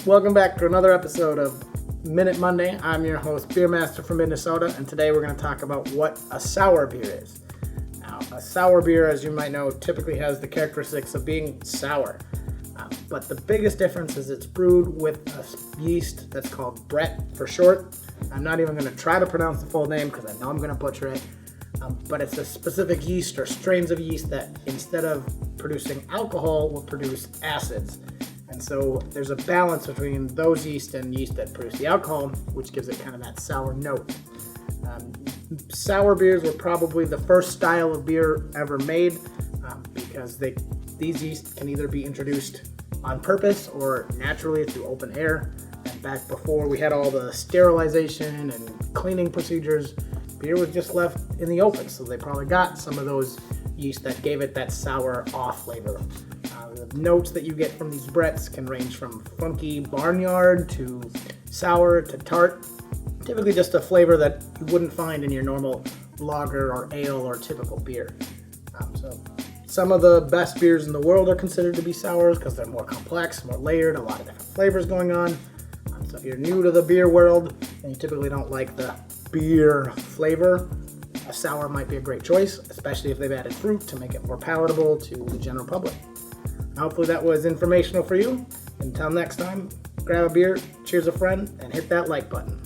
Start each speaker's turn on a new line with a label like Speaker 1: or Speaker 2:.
Speaker 1: Welcome back to another episode of Minute Monday. I'm your host, Beer Master from Minnesota, and today we're going to talk about what a sour beer is. Now, a sour beer, as you might know, typically has the characteristics of being sour. But the biggest difference is it's brewed with a yeast that's called Brett for short. I'm not even going to try to pronounce the full name because I know I'm going to butcher it. But it's a specific yeast or strains of yeast that instead of producing alcohol will produce acids. And so there's a balance between those yeast and yeast that produce the alcohol, which gives it kind of that sour note. Sour beers were probably the first style of beer ever made because these yeasts can either be introduced on purpose or naturally through open air. And back before we had all the sterilization and cleaning procedures, beer was just left in the open. So they probably got some of those yeast that gave it that sour off flavor. The notes that you get from these Bretts can range from funky barnyard to sour to tart. Typically just a flavor that you wouldn't find in your normal lager or ale or typical beer. So some of the best beers in the world are considered to be sours because they're more complex, more layered, a lot of different flavors going on. So if you're new to the beer world and you typically don't like the beer flavor, a sour might be a great choice, especially if they've added fruit to make it more palatable to the general public. Hopefully that was informational for you. Until next time, grab a beer, cheers a friend, and hit that like button.